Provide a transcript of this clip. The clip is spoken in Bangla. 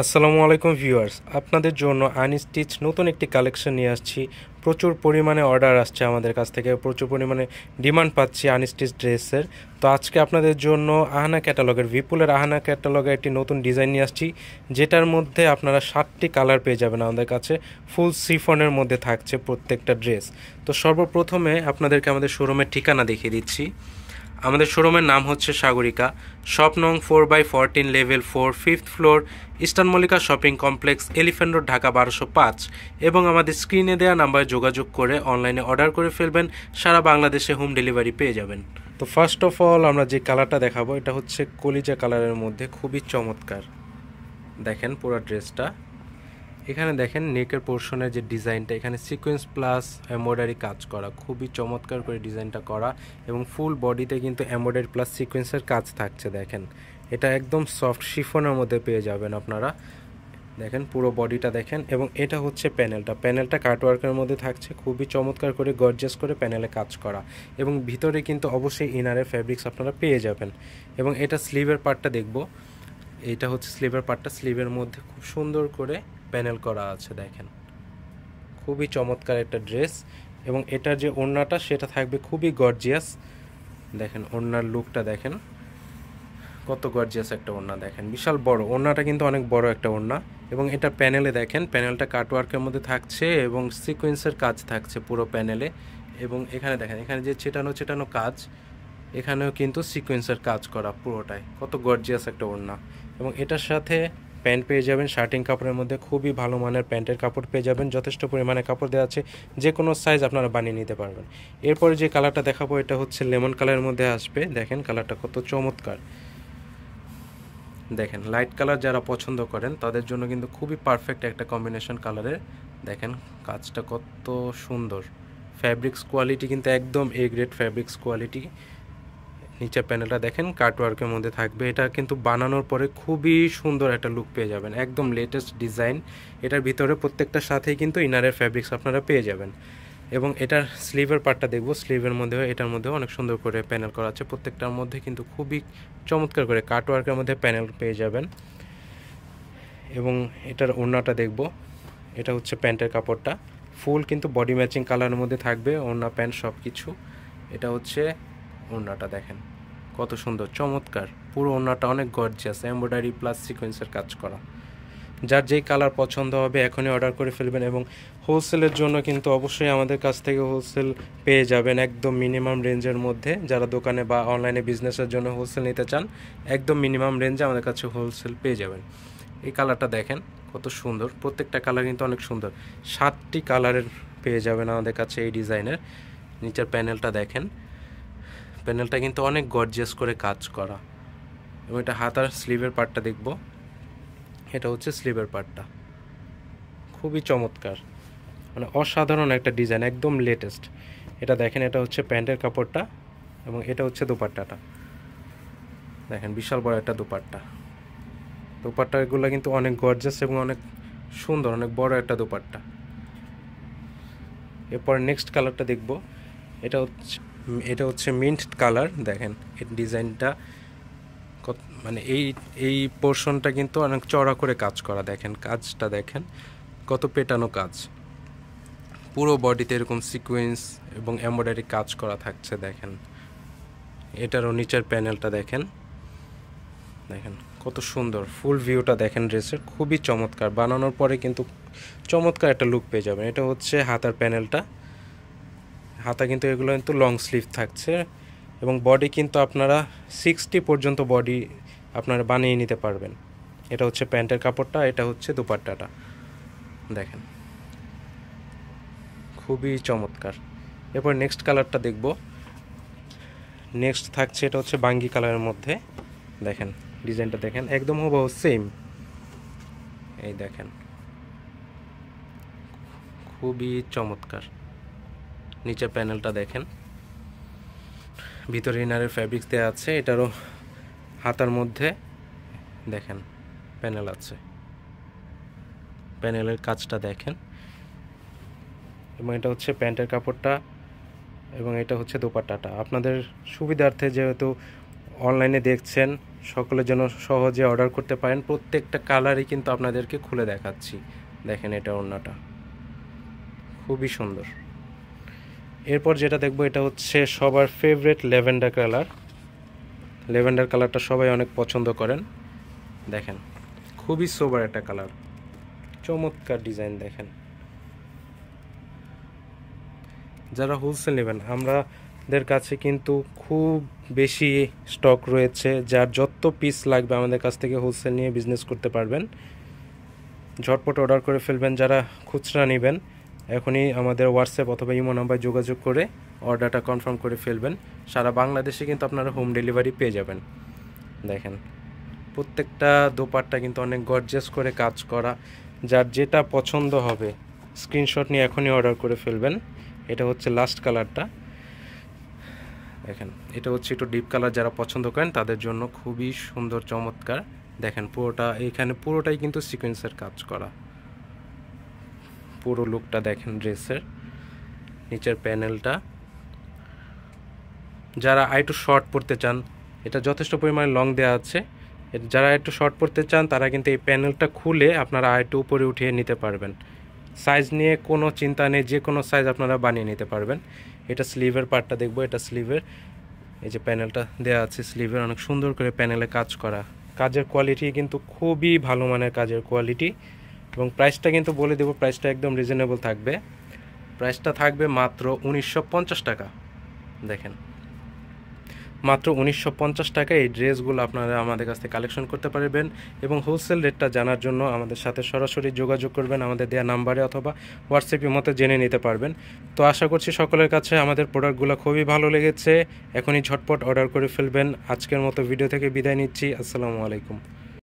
আসসালামু আলাইকুম ভিউয়ার্স, আপনাদের জন্য আনস্টিচ নতুন একটি কালেকশন নিয়ে আসছি। প্রচুর পরিমাণে অর্ডার আসছে আমাদের কাছ থেকে, প্রচুর পরিমাণে ডিমান্ড পাচ্ছি আনস্টিচ ড্রেসের। তো আজকে আপনাদের জন্য আহানা ক্যাটালগের, বিপুলের আহানা ক্যাটালগের একটি নতুন ডিজাইন নিয়ে আসছি, যেটার মধ্যে আপনারা 7টি কালার পেয়ে যাবেন আমাদের কাছে। ফুল সিফনের মধ্যে থাকছে প্রত্যেকটা ড্রেস। তো সর্বপ্রথমে আপনাদেরকে আমাদের শোরুমের ঠিকানা দেখিয়ে দিচ্ছি। আমাদের শোরুমের নাম হচ্ছে সাগরিকা, শপ নং 4/14, level 4, 5th floor, eastern Mallika shopping complex, elephant road, Dhaka 1205। এবং আমাদের স্ক্রিনে দেওয়া নাম্বারে যোগাযোগ করে অনলাইনে অর্ডার করে ফেলবেন, সারা বাংলাদেশে হোম ডেলিভারি পেয়ে যাবেন। তো ফার্স্ট অফ অল আমরা যে কালারটা দেখাবো, এটা হচ্ছে কলিজা কালারের মধ্যে, খুবই চমৎকার। দেখেন পুরো ড্রেসটা, এখানে দেখেন নেকের পোর্শনের যে ডিজাইনটা, এখানে সিকোয়েন্স প্লাস এমব্রয়ডারি কাজ করা, খুবই চমৎকার করে ডিজাইনটা করা। এবং ফুল বডিতে কিন্তু এমব্রয়ডারি প্লাস সিকোয়েন্সের কাজ থাকছে। দেখেন এটা একদম সফট শিফনের মধ্যে পেয়ে যাবেন আপনারা। দেখেন পুরো বডিটা দেখেন। এবং এটা হচ্ছে প্যানেলটা কাটওয়ার্কের মধ্যে থাকছে, খুবই চমৎকার করে গর্জিয়াস করে প্যানেলে কাজ করা। এবং ভিতরে কিন্তু অবশ্যই ইনারের ফ্যাব্রিক্স আপনারা পেয়ে যাবেন। এবং এটা স্লিভের পার্টটা দেখব, এইটা হচ্ছে স্লিভের পার্টটা, স্লিভের মধ্যে খুব সুন্দর করে প্যানেল করা আছে। দেখেন খুবই চমৎকার একটা ড্রেস। এবং এটার যে ওড়নাটা সেটা থাকবে খুবই গর্জিয়াস। দেখেন ওড়নার লুকটা দেখেন, কত গর্জিয়াস একটা ওড়না। দেখেন বিশাল বড় ওড়নাটা, কিন্তু অনেক বড় একটা ওড়না। এবং এটা প্যানেলে দেখেন, প্যানেলটা কাটওয়ার্কের মধ্যে থাকছে এবং সিকোয়েন্সের কাজ থাকছে পুরো প্যানেলে। এবং এখানে দেখেন, এখানে যে ছেটানো কাজ, এখানেও কিন্তু সিকোয়েন্সের কাজ করা পুরোটাই, কত গর্জিয়াস একটা ওড়না। এবং এটার সাথে প্যান্ট পেয়ে যাবেন শার্টিং কাপড়ের মধ্যে, খুবই ভালো মানের প্যান্টের কাপড় পেয়ে যাবেন, যথেষ্ট পরিমাণে কাপড় দেওয়া আছে, যে কোনো সাইজ আপনারা বানিয়ে নিতে পারবেন। এরপরে যে কালারটা দেখাবো, এটা হচ্ছে লেমন কালারের মধ্যে আসবে। দেখেন কালারটা কত চমৎকার। দেখেন লাইট কালার যারা পছন্দ করেন তাদের জন্য কিন্তু খুবই পারফেক্ট একটা কম্বিনেশন কালারের। দেখেন কাজটা কত সুন্দর, ফ্যাব্রিক্স কোয়ালিটি কিন্তু একদম এ গ্রেড ফ্যাব্রিক্স কোয়ালিটি। নিচের প্যানেলটা দেখেন কাটওয়ার্কের মধ্যে থাকবে, এটা কিন্তু বানানোর পরে খুবই সুন্দর একটা লুক পেয়ে যাবেন, একদম লেটেস্ট ডিজাইন। এটার ভিতরে প্রত্যেকটার সাথেই কিন্তু ইনারের ফ্যাব্রিক্স আপনারা পেয়ে যাবেন। এবং এটার স্লিভের পার্টটা দেখব, স্লিভের মধ্যেও এটার মধ্যেও অনেক সুন্দর করে প্যানেল করা আছে, প্রত্যেকটার মধ্যে কিন্তু খুবই চমৎকার করে কাটওয়ার্কের মধ্যে প্যানেল পেয়ে যাবেন। এবং এটার ওড়নাটা দেখব, এটা হচ্ছে প্যান্টের কাপড়টা, ফুল কিন্তু বডি ম্যাচিং কালারের মধ্যে থাকবে, ওড়না প্যান্ট সব কিছু। এটা হচ্ছে ওড়নাটা, দেখেন কত সুন্দর চমৎকার, পুরো ওড়নাটা অনেক গর্জিয়াস, এমব্রয়ডারি প্লাস সিকোয়েন্সের কাজ করা। যার যেই কালার পছন্দ হবে এখনই অর্ডার করে ফেলবেন। এবং হোলসেলের জন্য কিন্তু অবশ্যই আমাদের কাছ থেকে হোলসেল পেয়ে যাবেন একদম মিনিমাম রেঞ্জের মধ্যে। যারা দোকানে বা অনলাইনে বিজনেসের জন্য হোলসেল নিতে চান, একদম মিনিমাম রেঞ্জে আমাদের কাছে হোলসেল পেয়ে যাবেন। এই কালারটা দেখেন কত সুন্দর, প্রত্যেকটা কালার কিন্তু অনেক সুন্দর, 7টি কালারের পেয়ে যাবেন আমাদের কাছে এই ডিজাইনের। নিচের প্যানেলটা দেখেন, প্যানেলটা কিন্তু অনেক গর্জিয়াস করে কাজ করা। এবং এটা হাতার স্লিভের পার্টটা দেখব, এটা হচ্ছে স্লিভের পার্টটা, খুবই চমৎকার, মানে অসাধারণ একটা ডিজাইন, একদম লেটেস্ট। এটা দেখেন, এটা হচ্ছে প্যান্টের কাপড়টা এবং এটা হচ্ছে দোপাট্টাটা। দেখেন বিশাল বড় একটা দোপাট্টাগুলো কিন্তু অনেক গর্জিয়াস এবং অনেক সুন্দর, অনেক বড় একটা দোপাট্টা। এরপর নেক্সট কালারটা দেখব, এটা হচ্ছে মিন্ট কালার। দেখেন এই ডিজাইনটা মানে এই পোর্শনটা কিন্তু অনেক চড়া করে কাজ করা। দেখেন কাজটা দেখেন কত পেটানো কাজ, পুরো বডিতে এরকম সিকোয়েন্স এবং এমব্রয়ডারি কাজ করা থাকছে। দেখেন এটারও নিচের প্যানেলটা দেখেন, দেখেন কত সুন্দর, ফুল ভিউটা দেখেন ড্রেসের, খুবই চমৎকার। বানানোর পরে কিন্তু চমৎকার একটা লুক পেয়ে যাবেন। এটা হচ্ছে হাতার প্যানেলটা, হাতা কিন্তু এগুলো কিন্তু লং স্লিভ থাকছে। এবং বডি কিন্তু আপনারা 60 পর্যন্ত বডি আপনারা বানিয়ে নিতে পারবেন। এটা হচ্ছে প্যান্টের কাপড়টা, এটা হচ্ছে দোপাট্টাটা। দেখেন খুবই চমৎকার। এরপর নেক্সট কালারটা দেখব, নেক্সট থাকছে এটা হচ্ছে বাঙ্গি কালারের মধ্যে। দেখেন ডিজাইনটা দেখেন, একদম হুবহু সেম। এই দেখেন খুবই চমৎকার। নিচের প্যানেলটা দেখেন, ভিতরে ইনারের ফ্যাব্রিক্স দেওয়া আছে, এটারও হাতার মধ্যে দেখেন প্যানেল আছে, প্যানেলের কাজটা দেখেন। এবং এটা হচ্ছে প্যান্টের কাপড়টা এবং এটা হচ্ছে দোপাট্টাটা। আপনাদের সুবিধার্থে যেহেতু অনলাইনে দেখছেন সকলে যেন সহজে অর্ডার করতে পারেন। প্রত্যেকটা কালারই কিন্তু আপনাদেরকে খুলে দেখাচ্ছি। দেখেন এটা ওড়নাটা খুবই সুন্দর। এরপর যেটা দেখবো এটা হচ্ছে সবার ফেভারিট ল্যাভেন্ডার কালার। ল্যাভেন্ডার কালারটা সবাই অনেক পছন্দ করেন। দেখেন খুবই সোবার একটা কালার, চমৎকার ডিজাইন। দেখেন যারা হোলসেল নেবেন আমাদের কাছে কিন্তু খুব বেশি স্টক রয়েছে, যার যত পিস লাগবে আমাদের কাছ থেকে হোলসেল নিয়ে বিজনেস করতে পারবেন। ঝটপট অর্ডার করে ফেলবেন। যারা খুচরা নেবেন এখনই আমাদের হোয়াটসঅ্যাপ অথবা ইমো নাম্বারে যোগাযোগ করে অর্ডারটা কনফার্ম করে ফেলবেন। সারা বাংলাদেশে কিন্তু আপনারা হোম ডেলিভারি পেয়ে যাবেন। দেখেন প্রত্যেকটা দোপাট্টা কিন্তু অনেক গর্জিয়াস করে কাজ করা। যার যেটা পছন্দ হবে স্ক্রিনশট নিয়ে এখনই অর্ডার করে ফেলবেন। এটা হচ্ছে লাস্ট কালারটা। দেখেন এটা হচ্ছে একটু ডিপ কালার, যারা পছন্দ করেন তাদের জন্য খুবই সুন্দর চমৎকার। দেখেন পুরোটা এখানে পুরোটাই কিন্তু সিকোয়েন্সের কাজ করা। পুরো লুকটা দেখেন ড্রেসের, নিচের প্যানেলটা। যারা একটু শর্ট পরতে চান, এটা যথেষ্ট পরিমাণে লং দেওয়া আছে। যারা একটু শর্ট পরতে চান তারা কিন্তু এই প্যানেলটা খুলে আপনারা একটু উপরে উঠিয়ে নিতে পারবেন। সাইজ নিয়ে কোনো চিন্তা নেই, যে কোনো সাইজ আপনারা বানিয়ে নিতে পারবেন। এটা স্লিভের পার্টটা দেখবো। এটা স্লিভের এই যে প্যানেলটা দেওয়া আছে, স্লিভের অনেক সুন্দর করে প্যানেলে কাজ করা। কাজের কোয়ালিটি কিন্তু খুবই ভালো মানের কাজের কোয়ালিটি। এবং প্রাইসটা কিন্তু বলে দেবো, প্রাইসটা একদম রিজনেবল থাকবে। প্রাইসটা থাকবে মাত্র 1950 টাকা। দেখেন মাত্র 1950 টাকায় এই ড্রেসগুলো আপনারা আমাদের কাছ থেকে কালেকশন করতে পারবেন। এবং হোলসেল রেটটা জানার জন্য আমাদের সাথে সরাসরি যোগাযোগ করবেন আমাদের দেওয়া নাম্বারে অথবা হোয়াটসঅ্যাপের মতো জেনে নিতে পারবেন। তো আশা করছি সকলের কাছে আমাদের প্রোডাক্টগুলো খুবই ভালো লেগেছে। এখনই ঝটপট অর্ডার করে ফেলবেন। আজকের মতো ভিডিও থেকে বিদায় নিচ্ছি। আসসালামু আলাইকুম।